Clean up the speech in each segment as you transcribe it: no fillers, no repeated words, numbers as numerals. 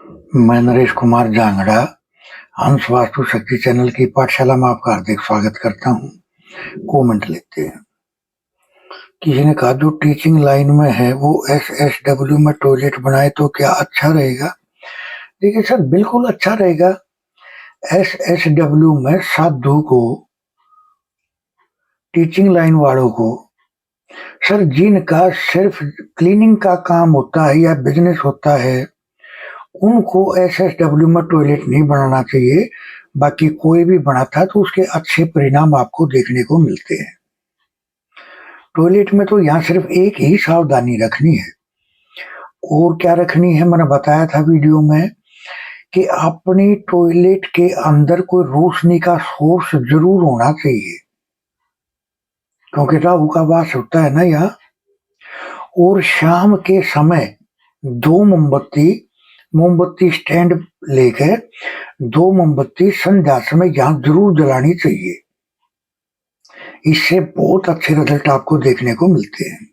मैं नरेश कुमार जांगड़ा हंस वास्तु शक्ति चैनल की पाठशाला में आपका हार्दिक स्वागत करता हूँ। कमेंट लिखते हैं। किसी ने कहा जो टीचिंग लाइन में है वो एसएसडब्ल्यू में टॉयलेट बनाए तो क्या अच्छा रहेगा? देखिए सर, बिल्कुल अच्छा रहेगा। एसएसडब्ल्यू में साधु को, टीचिंग लाइन वालों को, सर जिनका सिर्फ क्लीनिंग का काम होता है या बिजनेस होता है, उनको एसएसडब्ल्यू में टॉयलेट नहीं बनाना चाहिए। बाकी कोई भी बनाता है तो उसके अच्छे परिणाम आपको देखने को मिलते हैं। टॉयलेट में तो यहाँ सिर्फ एक ही सावधानी रखनी है। और क्या रखनी है, मैंने बताया था वीडियो में कि अपनी टॉयलेट के अंदर कोई रोशनी का सोर्स जरूर होना चाहिए, क्योंकि राहु का वास होता है ना यहाँ। और शाम के समय 2 मोमबत्ती स्टैंड लेकर 2 मोमबत्ती संध्या समय यहाँ जरूर जलानी चाहिए। इससे बहुत अच्छे रिजल्ट आपको देखने को मिलते हैं।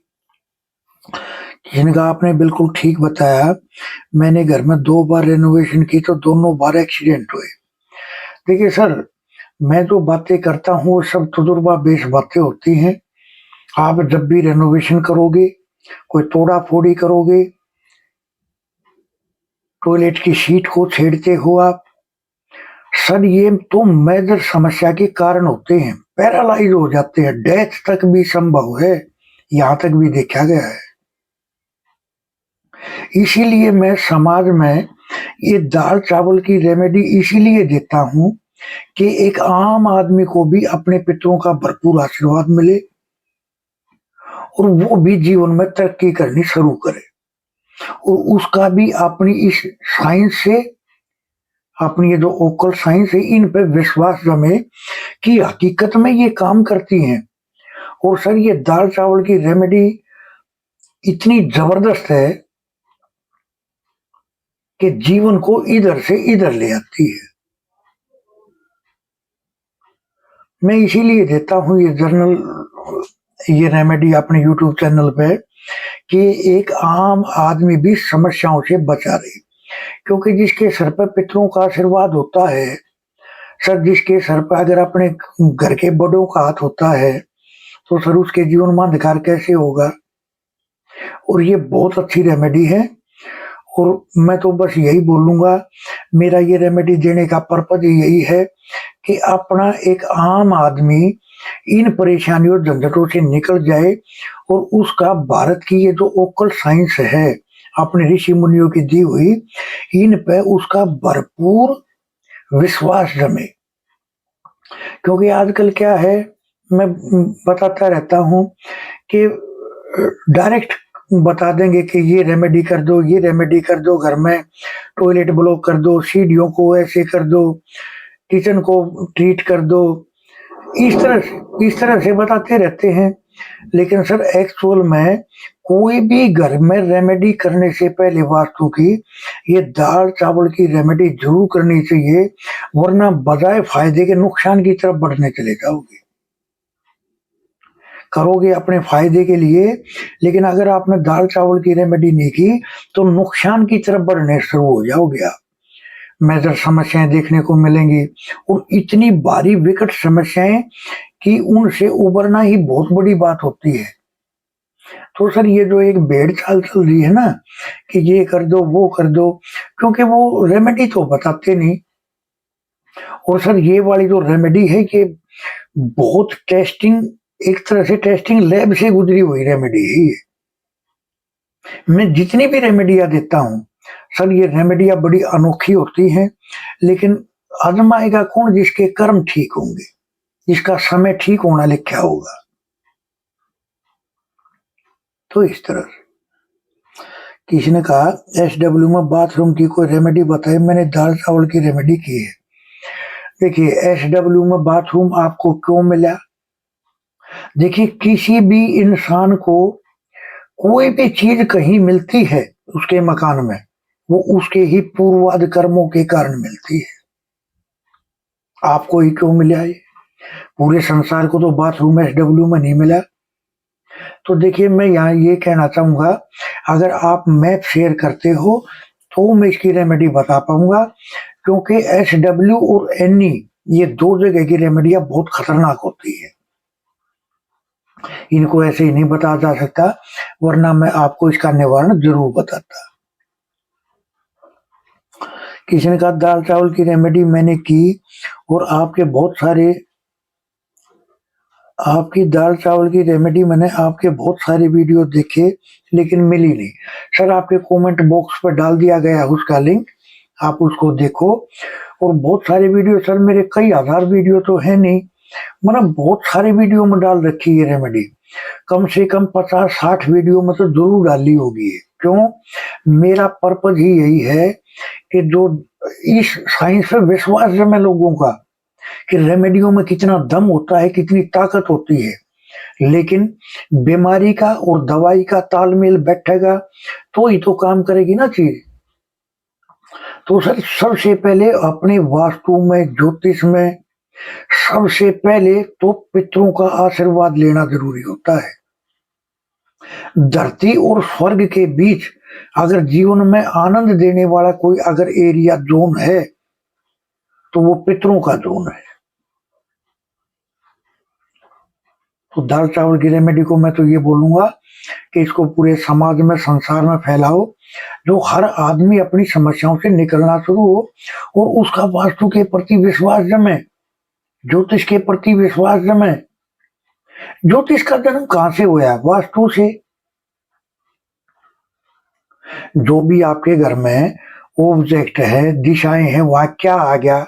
जिनका आपने बिल्कुल ठीक बताया, मैंने घर में 2 बार रेनोवेशन की तो दोनों बार एक्सीडेंट हुए। देखिए सर, मैं जो बातें करता हूँ वो सब तजुर्बा बेस बातें होती हैं। आप जब भी रेनोवेशन करोगे, कोई तोड़ा फोड़ी करोगे, टॉयलेट की सीट को छेड़ते हो आप, सर ये तो मेजर समस्या के कारण होते हैं। पैरालाइज हो जाते हैं, डेथ तक भी संभव है, यहां तक भी देखा गया है। इसीलिए मैं समाज में ये दाल चावल की रेमेडी इसीलिए देता हूं कि एक आम आदमी को भी अपने पितरों का भरपूर आशीर्वाद मिले और वो भी जीवन में तरक्की करनी शुरू करे, और उसका भी अपनी इस साइंस से, अपनी ये जो ओकल साइंस है, इन पे विश्वास जमे कि हकीकत में ये काम करती हैं। और सर ये दाल चावल की रेमेडी इतनी जबरदस्त है कि जीवन को इधर से इधर ले आती है। मैं इसीलिए देता हूँ ये रेमेडी अपने यूट्यूब चैनल पे कि एक आम आदमी भी समस्याओं से बचा रहे। क्योंकि जिसके सर पर पितरों का आशीर्वाद होता है, सर जिसके सर पर अगर अपने घर के बड़ों का हाथ होता है, तो सर उसके जीवन में अंधकार कैसे होगा? और ये बहुत अच्छी रेमेडी है। और मैं तो बस यही बोलूंगा, मेरा ये रेमेडी देने का पर्पज यही है कि अपना एक आम आदमी इन परेशानियों झंझटों से निकल जाए और उसका भारत की ये जो ओकल साइंस है, अपने ऋषि मुनियों की दी हुई, इन पे उसका भरपूर विश्वास जमे। क्योंकि आजकल क्या है, मैं बताता रहता हूँ कि डायरेक्ट बता देंगे कि ये रेमेडी कर दो, ये रेमेडी कर दो, घर में टॉयलेट ब्लॉक कर दो, सीढ़ियों को ऐसे कर दो, किचन को ट्रीट कर दो, इस तरह से बताते रहते हैं। लेकिन सर एक्चुअल में कोई भी घर में रेमेडी करने से पहले वास्तु की ये दाल चावल की रेमेडी जरूर करनी चाहिए, वरना बजाय फायदे के नुकसान की तरफ बढ़ने चले जाओगे। करोगे अपने फायदे के लिए, लेकिन अगर आपने दाल चावल की रेमेडी नहीं की तो नुकसान की तरफ बढ़ने शुरू हो जाओगे आप। मेजर समस्याएं देखने को मिलेंगी, और इतनी भारी विकट समस्याएं कि उनसे उबरना ही बहुत बड़ी बात होती है। तो सर ये जो एक भेड़ चाल चल रही है ना कि ये कर दो वो कर दो, क्योंकि वो रेमेडी तो बताते नहीं। और सर ये वाली जो रेमेडी है ये बहुत टेस्टिंग, एक तरह से टेस्टिंग लैब से गुजरी हुई रेमेडी है ये। मैं जितनी भी रेमेडियां देता हूँ सर, ये रेमेडियां बड़ी अनोखी होती हैं, लेकिन आजमाएगा कौन? जिसके कर्म ठीक होंगे, जिसका समय ठीक होना लिखा होगा। तो इस तरह से किसी ने कहा एसडब्ल्यू में बाथरूम की कोई रेमेडी बताई, मैंने दाल चावल की रेमेडी की है। देखिए एसडब्ल्यू में बाथरूम आपको क्यों मिला? देखिए किसी भी इंसान को कोई भी चीज कहीं मिलती है उसके मकान में, वो उसके ही पूर्वाध कर्मों के कारण मिलती है। आपको ही क्यों मिला है? पूरे संसार को तो बाथरूम एसडब्ल्यू में नहीं मिला। तो देखिए मैं यहाँ ये कहना चाहूंगा, अगर आप मैप शेयर करते हो तो मैं इसकी रेमेडी बता पाऊंगा, क्योंकि SW और NE ये 2 जगह की रेमेडियां बहुत खतरनाक होती है। इनको ऐसे ही नहीं बताया जा सकता, वरना मैं आपको इसका निवारण जरूर बताता। किसी ने कहा दाल चावल की रेमेडी मैंने की और आपकी दाल चावल की रेमेडी मैंने आपके बहुत सारे वीडियो देखे लेकिन मिली नहीं। सर आपके कमेंट बॉक्स पर डाल दिया गया है उसका लिंक, आप उसको देखो। और बहुत सारे वीडियो सर मेरे कई हजार वीडियो तो है नहीं, मतलब बहुत सारे वीडियो में डाल रखी है रेमेडी, कम से कम 50-60 वीडियो में तो जरूर डाली होगी। क्यों? मेरा पर्पज ही यही है कि जो इस साइंस पे विश्वास जमे लोगों का कि रेमेडियो में कितना दम होता है, कितनी ताकत होती है, लेकिन बीमारी का और दवाई का तालमेल बैठेगा तो ही तो काम करेगी ना चीज। तो सर सबसे पहले अपने वास्तु में, ज्योतिष में सबसे पहले तो पितरों का आशीर्वाद लेना जरूरी होता है। धरती और स्वर्ग के बीच अगर जीवन में आनंद देने वाला कोई अगर एरिया जोन है तो वो पितरों का जोन है। तो दाल चावल की रेमेडी को मैं तो ये बोलूंगा कि इसको पूरे समाज में, संसार में फैलाओ, जो हर आदमी अपनी समस्याओं से निकलना शुरू हो और उसका वास्तु के प्रति विश्वास जमे, ज्योतिष के प्रति विश्वास जमे। ज्योतिष का जन्म कहां से हुआ? वास्तु से। जो भी आपके घर में ऑब्जेक्ट है, दिशाएं हैं, वहां क्या आ गया,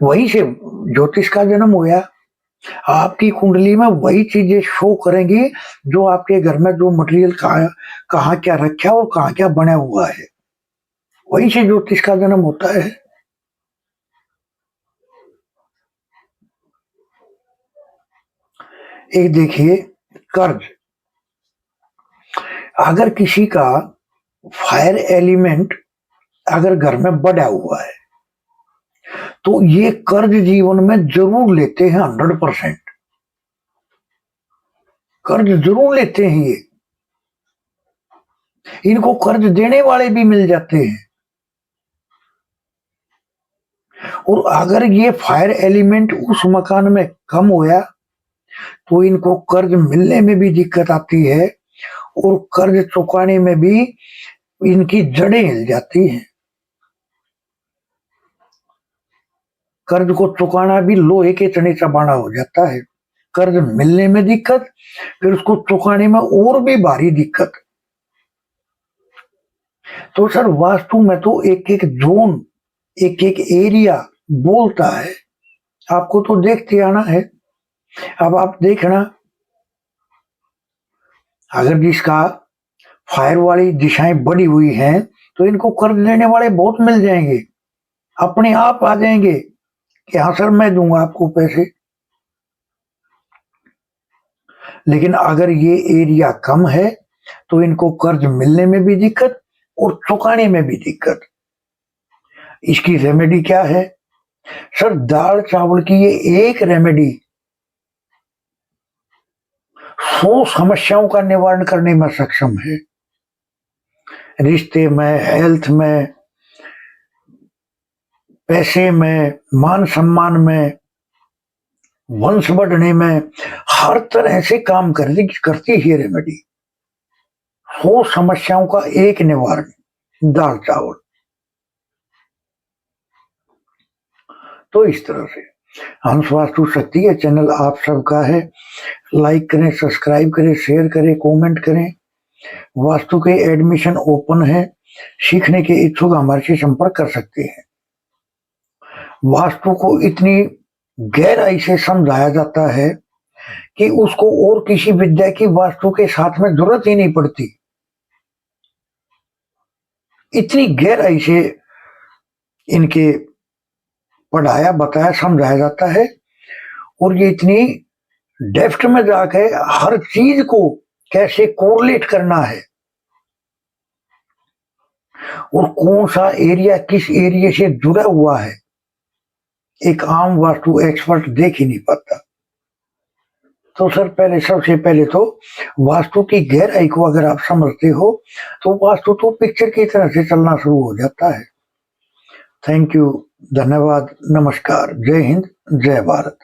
वही से ज्योतिष का जन्म हुआ। आपकी कुंडली में वही चीजें शो करेंगी जो आपके घर में जो मटेरियल कहाँ क्या रखा है और कहाँ क्या बना हुआ है, वही से ज्योतिष का जन्म होता है। एक देखिए कर्ज, अगर किसी का फायर एलिमेंट अगर घर में बढ़ा हुआ है तो ये कर्ज जीवन में जरूर लेते हैं। 100% कर्ज जरूर लेते हैं ये, इनको कर्ज देने वाले भी मिल जाते हैं। और अगर ये फायर एलिमेंट उस मकान में कम होया तो इनको कर्ज मिलने में भी दिक्कत आती है और कर्ज चुकाने में भी इनकी जड़ें हिल जाती हैं। कर्ज को चुकाना भी लोहे के चने चबाना हो जाता है। कर्ज मिलने में दिक्कत, फिर उसको चुकाने में और भी भारी दिक्कत। तो सर वास्तु में तो एक एक जोन, एक एक एरिया बोलता है, आपको तो देखते आना है। अब आप देखना, अगर जिसका फायर वाली दिशाएं बड़ी हुई हैं तो इनको कर्ज लेने वाले बहुत मिल जाएंगे, अपने आप आ जाएंगे कि हाँ सर मैं दूंगा आपको पैसे। लेकिन अगर ये एरिया कम है तो इनको कर्ज मिलने में भी दिक्कत और चुकाने में भी दिक्कत। इसकी रेमेडी क्या है? सर दाल चावल की ये एक रेमेडी 100 समस्याओं का निवारण करने में सक्षम है। रिश्ते में, हेल्थ में, पैसे में, मान सम्मान में, वंश बढ़ने में, हर तरह से काम करती है रेमेडी। 100 समस्याओं का एक निवारण, दाल चावल। तो इस तरह से हंस वास्तु शक्ति ये चैनल आप सबका है। लाइक करें, सब्सक्राइब करें, शेयर करें, कमेंट करें। वास्तु के एडमिशन ओपन है, सीखने के इच्छुक हमारे से संपर्क कर सकते हैं। वास्तु को इतनी गहराई से समझाया जाता है कि उसको और किसी विद्या की वास्तु के साथ में जरूरत ही नहीं पड़ती। इतनी गहराई से इनके पढ़ाया, बताया, समझाया जाता है और ये इतनी डेप्थ में जाके हर चीज को कैसे कोरिलेट करना है और कौन सा एरिया किस एरिया से जुड़ा हुआ है, एक आम वास्तु एक्सपर्ट देख ही नहीं पाता। तो सर पहले सबसे पहले तो वास्तु की गहराई को अगर आप समझते हो तो वास्तु तो पिक्चर की तरह से चलना शुरू हो जाता है। थैंक यू, धन्यवाद, नमस्कार, जय हिंद, जय भारत।